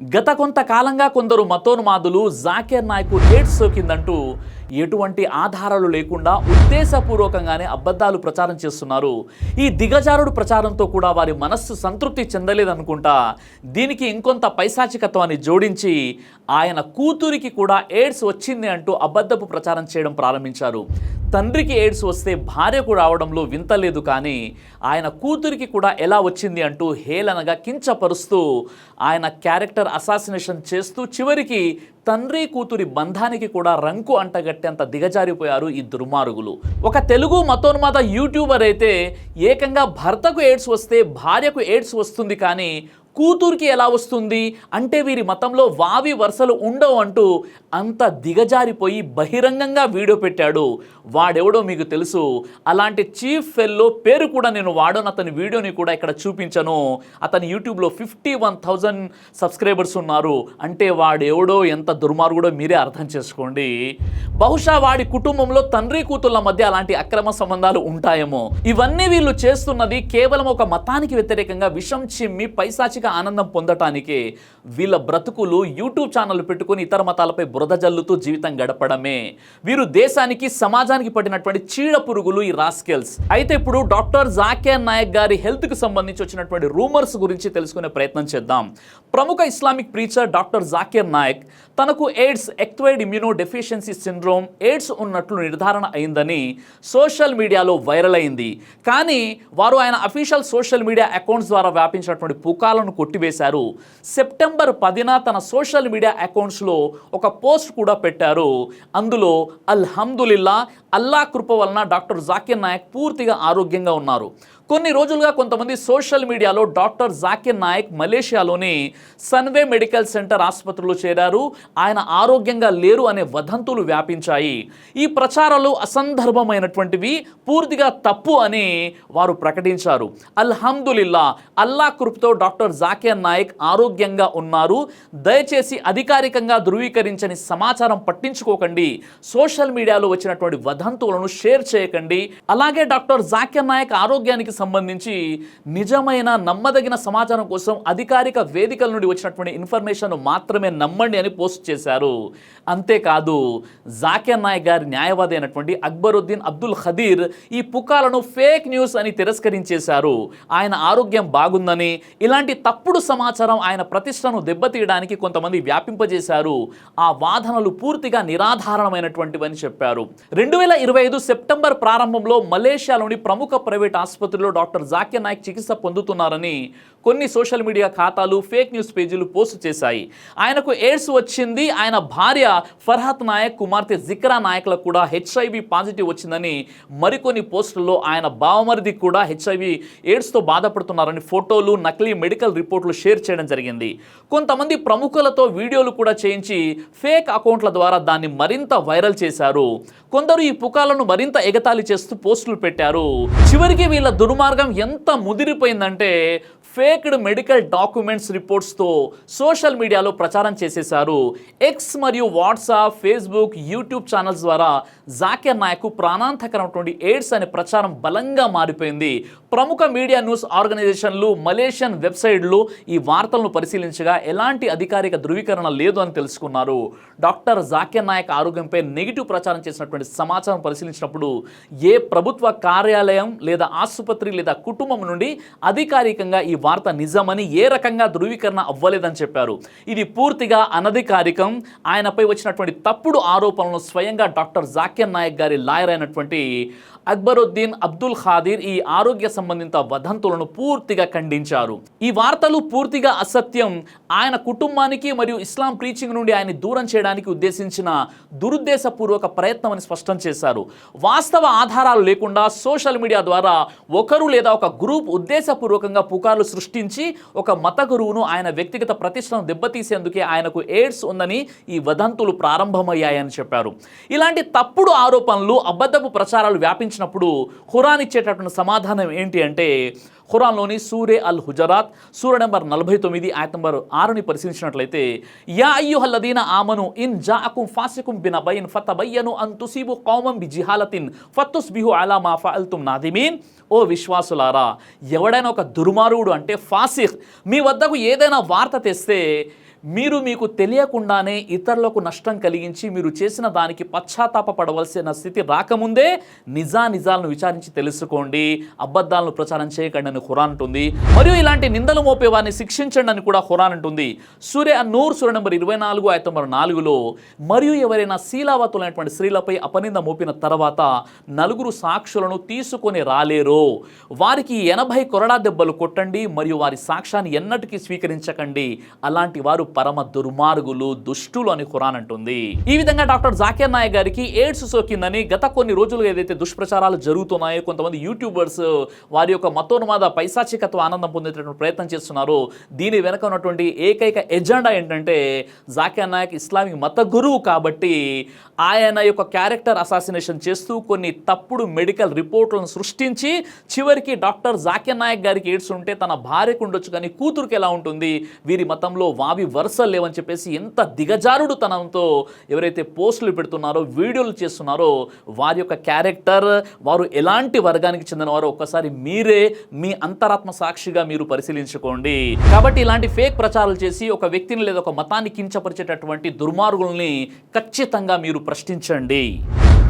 గత కొంతకాలంగా కొందరు మతోన్మాదులు జాకీర్ నాయక్ ఎయిడ్స్ సోకిందంటూ ఎటువంటి ఆధారాలు లేకుండా ఉద్దేశపూర్వకంగానే అబద్ధాలు ప్రచారం చేస్తున్నారు. ఈ దిగజారుడు ప్రచారంతో కూడా వారి మనస్సు సంతృప్తి చెందలేదనుకుంటా దీనికి ఇంకొంత పైశాచికత్వాన్ని జోడించి ఆయన కూతురికి కూడా ఎయిడ్స్ వచ్చింది అంటూ అబద్ధపు ప్రచారం చేయడం ప్రారంభించారు. తండ్రికి ఎయిడ్స్ వస్తే భార్యకు రావడంలో వింత లేదు, కానీ ఆయన కూతురికి కూడా ఎలా వచ్చింది అంటూ హేళనగా కించపరుస్తూ ఆయన క్యారెక్టర్ అసాసినేషన్ చేస్తూ చివరికి తండ్రి కూతురి బంధానికి కూడా రంకు అంటగట్టేంత దిగజారిపోయారు ఈ దుర్మార్గులు. ఒక తెలుగు మతోన్మాద యూట్యూబర్ అయితే ఏకంగా భర్తకు ఎయిడ్స్ వస్తే భార్యకు ఎయిడ్స్ వస్తుంది కానీ కూతురికి ఎలా వస్తుంది అంటే వీరి మతంలో వావి వరుసలు ఉండవు అంటూ అంత దిగజారిపోయి బహిరంగంగా వీడియో పెట్టాడు. వాడెవడో మీకు తెలుసు. అలాంటి చీఫ్ ఫెల్లో పేరు కూడా నేను వాడను. అతని వీడియోని కూడా ఇక్కడ చూపించను. అతని యూట్యూబ్లో 51,000 సబ్స్క్రైబర్స్ ఉన్నారు. అంటే వాడెవడో ఎంత దుర్మార్గుడో మీరే అర్థం చేసుకోండి. బహుశా వాడి కుటుంబంలో తండ్రి కూతుళ్ళ మధ్య అలాంటి అక్రమ సంబంధాలు ఉంటాయేమో. ఇవన్నీ వీళ్ళు చేస్తున్నది కేవలం ఒక మతానికి వ్యతిరేకంగా విషం చిమ్మి పైశాచిక ఆనందం పొందటానికి వీళ్ళ బ్రతుకులు యూట్యూబ్ ఛానల్ పెట్టుకుని ఇతర మతాలపై బురద జల్లుతూ జీవితం గడపడమే. వీరు దేశానికి సమాజానికి పట్టినటువంటి చీడ పురుగులు ఈ రాస్కెల్స్. అయితే ఇప్పుడు డాక్టర్ జాకీర్ నాయక్ గారి హెల్త్కి సంబంధించి వచ్చినటువంటి రూమర్స్ గురించి తెలుసుకునే ప్రయత్నం చేద్దాం. ప్రముఖ Islamic preacher doctor Zakir Naik తనకు AIDS acquired immunodeficiency syndrome AIDS ఉన్నట్లు నిర్ధారణ అయిందని సోషల్ మీడియాలో వైరల్ అయింది. కానీ వారు ఆయన అఫీషియల్ సోషల్ మీడియా అకౌంట్స్ ద్వారా వ్యాపించినటువంటి పుకాలను కొట్టివేశారు. సెప్టెంబర్ 10న తన సోషల్ మీడియా అకౌంట్స్లో ఒక పోస్ట్ కూడా పెట్టారు. అందులో అల్హమ్దులిల్లా, అల్లా కృప వలన డాక్టర్ జాకీర్ నాయక్ పూర్తిగా ఆరోగ్యంగా ఉన్నారు. కొన్ని రోజులుగా కొంతమంది సోషల్ మీడియాలో డాక్టర్ జాకీర్ నాయక్ మలేషియాలోని సన్వే మెడికల్ సెంటర్ ఆసుపత్రిలో చేరారు, ఆయన ఆరోగ్యంగా లేరు అనే వదంతులు వ్యాపించాయి. ఈ ప్రచారాలు అసందర్భమైనటువంటివి, పూర్తిగా తప్పు అని వారు ప్రకటించారు. అల్హమ్దులిల్లా, అల్లా కృపతో డాక్టర్ జాకీర్ నాయక్ ఆరోగ్యంగా ఉన్నారు. దయచేసి అధికారికంగా ధృవీకరించని సమాచారం పట్టించుకోకండి. సోషల్ మీడియాలో వచ్చినటువంటి వదంతులను షేర్ చేయకండి. అలాగే డాక్టర్ జాకీర్ నాయక్ ఆరోగ్యానికి సంబంధించి నిజమైన నమ్మదగిన సమాచారం కోసం అధికారిక వేదికల నుండి వచ్చినటువంటి ఇన్ఫర్మేషన్ మాత్రమే నమ్మండి అని పోస్ట్ చేశారు. అంతేకాదు జాకీర్ నాయక్ గారి న్యాయవాది అయినటువంటి అక్బరుద్దీన్ అబ్దుల్ ఖదీర్ ఈ పుకాలను ఫేక్ న్యూస్ అని తిరస్కరించేశారు. ఆయన ఆరోగ్యం బాగుందని, ఇలాంటి తప్పుడు సమాచారం ఆయన ప్రతిష్టను దెబ్బతీయడానికి కొంతమంది వ్యాపింపజేశారు. ఆ వాదనలు పూర్తిగా నిరాధారణమైనటువంటివని చెప్పారు. 2025 సెప్టెంబర్ ప్రారంభంలో మలేషియాలోని ప్రముఖ ప్రైవేట్ ఆసుపత్రిలో డాక్టర్ జాకీర్ నాయక్ చికిత్స పొందుతున్నారని కొన్ని సోషల్ మీడియా ఖాతాలు ఫేక్ న్యూస్ పేజీలు పోస్ట్ చేశాయి. ఆయనకు ఎయిడ్స్ వచ్చింది, ఆయన భార్య ఫర్హత్ నాయక్, కుమార్తె జిక్రా నాయక్లకు కూడా హెచ్ఐవి పాజిటివ్ వచ్చిందని మరికొన్ని పోస్టుల్లో ఆయన బావమరిది కూడా హెచ్ఐవి ఎయిడ్స్తో బాధపడుతున్నారని ఫోటోలు, నకిలీ మెడికల్ రిపోర్టులు షేర్ చేయడం జరిగింది. కొంతమంది ప్రముఖులతో వీడియోలు కూడా చేయించి ఫేక్ అకౌంట్ల ద్వారా దాన్ని మరింత వైరల్ చేశారు. కొందరు ఈ పుకాలను మరింత ఎగతాళి చేస్తూ పోస్టులు పెట్టారు. చివరికి వీళ్ళ దుర్మార్గం ఎంత ముదిరిపోయిందంటే ఫేక్డ్ మెడికల్ డాక్యుమెంట్స్ రిపోర్ట్స్తో సోషల్ మీడియాలో ప్రచారం చేసేశారు. ఎక్స్ మరియు వాట్సాప్, ఫేస్బుక్, యూట్యూబ్ ఛానల్స్ ద్వారా జాకీర్ నాయక్ ప్రాణాంతకరమైనటువంటి ఎయిడ్స్ అనే ప్రచారం బలంగా మారిపోయింది. ప్రముఖ మీడియా న్యూస్ ఆర్గనైజేషన్లు, మలేషియన్ వెబ్సైట్లు ఈ వార్తలను పరిశీలించగా ఎలాంటి అధికారిక ధృవీకరణ లేదు అని తెలుసుకున్నారు. డాక్టర్ జాకీర్ నాయక్ ఆరోగ్యంపై నెగిటివ్ ప్రచారం చేసినటువంటి సమాచారం పరిశీలించినప్పుడు ఏ ప్రభుత్వ కార్యాలయం లేదా ఆసుపత్రి లేదా కుటుంబం నుండి అధికారికంగా ఈ వార్త నిజమని ఏ రకంగా ధృవీకరణ అవ్వలేదని చెప్పారు. ఇది పూర్తిగా అనధికారికం. ఆయనపై వచ్చినటువంటి తప్పుడు ఆరోపణలను స్వయంగా డాక్టర్ జాకీర్ నాయక్ గారి లాయర్ అయినటువంటి అక్బరుద్దీన్ అబ్దుల్ ఖాదీర్ ఈ ఆరోగ్య సంబంధిత వదంతులను పూర్తిగా ఖండించారు. ఈ వార్తలు పూర్తిగా అసత్యం, ఆయన కుటుంబానికి మరియు ఇస్లాం ప్రీచింగ్ నుండి ఆయన దూరం చేయడానికి ఉద్దేశించిన దురుద్దేశపూర్వక ప్రయత్నం అని స్పష్టం చేశారు. వాస్తవ ఆధారాలు లేకుండా సోషల్ మీడియా ద్వారా ఒకరు లేదా ఒక గ్రూప్ ఉద్దేశపూర్వకంగా పుకార్లు సృష్టించి ఒక మత గురువును ఆయన వ్యక్తిగత ప్రతిష్టను దెబ్బతీసేందుకే ఆయనకు ఎయిడ్స్ ఉందని ఈ వదంతులు ప్రారంభమయ్యాయని చెప్పారు. ఇలాంటి తప్పుడు ఆరోపణలు, అబద్ధపు ప్రచారాలు వ్యాపించినప్పుడు ఖురాన్ ఇచ్చేటటువంటి సమాధానం ఏంటి అంటే ఖురాన్లోని సూరే అల్ హుజరాత్ సూర నెంబర్ 49 ఆయత్ నెంబర్ 6ని పరిశీలించినట్లయితే యా అయ్యుహల్లదీన ఆమను ఇన్ జాఅకుం ఫాసికుం బినబయిన్ ఫతబయ్యను అన్ తుసీబు కౌమం బిజిహాలతిన్ ఫతుస్బిహు అలా మా ఫఅల్తుం నాదిమీన్. ఓ విశ్వాసులారా, ఎవడైనా ఒక దుర్మార్గుడు అంటే ఫాసిక్ మీ వద్దకు ఏదైనా వార్త తెస్తే మీకు తెలియకుండానే ఇతరులకు నష్టం కలిగించి మీరు చేసిన దానికి పశ్చాత్తాపపడవలసిన స్థితి రాకముందే నిజాలను విచారించి తెలుసుకోండి, అబద్ధాలను ప్రచారం చేయకండి అని ఖురాన్ అంటుంది. మరియు ఇలాంటి నిందలు మోపే వారిని శిక్షించండి అని కూడా ఖురాన్ అంటుంది. సూర అన్-నూర్ సూర నంబర్ 24 ఆయత నంబర్ 4లో మరియు ఎవరైనా శీలావతులైనటువంటి స్త్రీలపై అపనింద మోపిన తర్వాత 4 సాక్షులను తీసుకొని రాలేరో వారికి 80 కొరడా దెబ్బలు కొట్టండి మరియు వారి సాక్ష్యాన్ని ఎన్నటికీ స్వీకరించకండి, అలాంటి వారు పరమ దుర్మార్గులు, దుష్టులు అని ఖురాన్ అంటుంది. ఈ విధంగా డాక్టర్ జాకిర్ నాయక్ గారికి ఎయిడ్స్ సోకిందని గత కొన్ని రోజులుగా ఏదైతే దుష్ప్రచారాలు జరుగుతున్నాయో, కొంతమంది యూట్యూబర్స్ వారి యొక్క మతోన్మాద పైశాచికత్వ ఆనందం పొందేటటువంటి ప్రయత్నం చేస్తున్నారో, దీని వెనక ఉన్నటువంటి ఏకైక ఎజెండా ఏంటంటే జాకిర్ నాయక్ ఇస్లామిక్ మత గురువు కాబట్టి ఆయన యొక్క క్యారెక్టర్ అసాసినేషన్ చేస్తూ కొన్ని తప్పుడు మెడికల్ రిపోర్ట్లను సృష్టించి చివరికి డాక్టర్ జాకిర్ నాయక్ గారికి ఎయిడ్స్ ఉంటే తన భార్యకు ఉండొచ్చు కానీ కూతురుకి ఎలా ఉంటుంది, వీరి మతంలో వావి వరుసలు లేవని చెప్పేసి ఎంత దిగజారుడు తనంతో ఎవరైతే పోస్టులు పెడుతున్నారో, వీడియోలు చేస్తున్నారో వారి యొక్క క్యారెక్టర్, వారు ఎలాంటి వర్గానికి చెందినవారో ఒక్కసారి మీరే మీ అంతరాత్మ సాక్షిగా మీరు పరిశీలించుకోండి. కాబట్టి ఇలాంటి ఫేక్ ప్రచారాలు చేసి ఒక వ్యక్తిని లేదా ఒక మతాన్ని కించపరిచేటటువంటి దుర్మార్గుల్ని ఖచ్చితంగా మీరు ప్రశ్నించండి.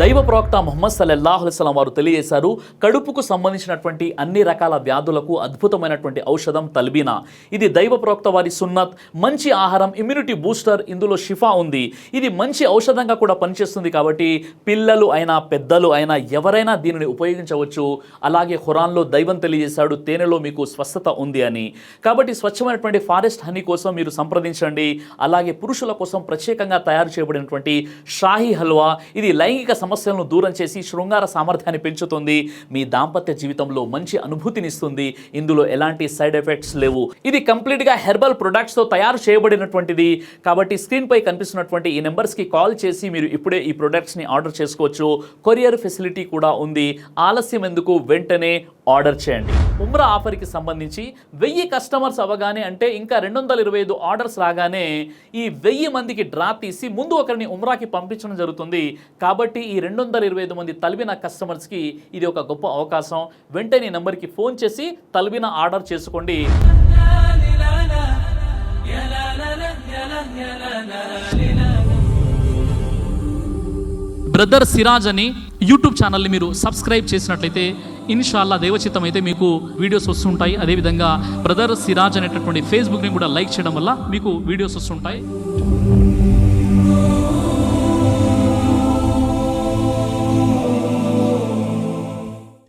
దైవ ప్రవక్త ముహమ్మద్ సల్లల్లాహు అలైహి వసల్లం వారు తెలియజేశారు, కడుపుకు సంబంధించినటువంటి అన్ని రకాల వ్యాధులకు అద్భుతమైనటువంటి ఔషధం తల్బీనా. ఇది దైవ ప్రవక్త వారి సున్నత్, మంచి ఆహారం, ఇమ్యూనిటీ బూస్టర్, ఇందులో షిఫా ఉంది. ఇది మంచి ఔషధంగా కూడా పనిచేస్తుంది కాబట్టి పిల్లలు అయినా పెద్దలు అయినా ఎవరైనా దీనిని ఉపయోగించవచ్చు. అలాగే ఖురాన్లో దైవం తెలియజేశాడు, తేనెలో మీకు స్వస్థత ఉంది అని. కాబట్టి స్వచ్ఛమైనటువంటి ఫారెస్ట్ హనీ కోసం మీరు సంప్రదించండి. అలాగే పురుషుల కోసం ప్రత్యేకంగా తయారు చేయబడినటువంటి షాహీ హల్వా, ఇది లైంగిక సమస్యలను దూరం చేసి శృంగార సామర్థ్యాన్ని పెంచుతుంది, మీ దాంపత్య జీవితంలో మంచి అనుభూతినిస్తుంది. ఇందులో ఎలాంటి సైడ్ ఎఫెక్ట్స్ లేవు. ఇది కంప్లీట్గా హెర్బల్ ప్రొడక్ట్స్తో తయారు చేయబడినటువంటిది. కాబట్టి స్క్రీన్పై కనిపిస్తున్నటువంటి ఈ నెంబర్స్కి కాల్ చేసి మీరు ఇప్పుడే ఈ ప్రొడక్ట్స్ని ఆర్డర్ చేసుకోవచ్చు. కొరియర్ ఫెసిలిటీ కూడా ఉంది. ఆలస్యం ఎందుకు, వెంటనే ఆర్డర్ చేయండి. ఉమ్రా ఆఫర్కి సంబంధించి 1000 కస్టమర్స్ అవ్వగానే, అంటే ఇంకా 225 ఆర్డర్స్ రాగానే ఈ 1000 మందికి డ్రా తీసి ముందు ఒకరిని ఉమ్రాకి పంపించడం జరుగుతుంది. కాబట్టి ఈ 225 మంది తల్బీనా కస్టమర్స్కి ఇది ఒక గొప్ప అవకాశం. వెంటనే ఈ నెంబర్కి ఫోన్ చేసి తల్బీనా ఆర్డర్ చేసుకోండి. బ్రదర్ సిరాజ్ అని యూట్యూబ్ ఛానల్ని మీరు సబ్స్క్రైబ్ చేసినట్లయితే ఇన్షాల్లా దైవచిత్తం అయితే మీకు వీడియోస్ వస్తుంటాయి. అదేవిధంగా బ్రదర్ సిరాజ్ అనేటటువంటి ఫేస్బుక్ని కూడా లైక్ చేయడం వల్ల మీకు వీడియోస్ వస్తుంటాయి.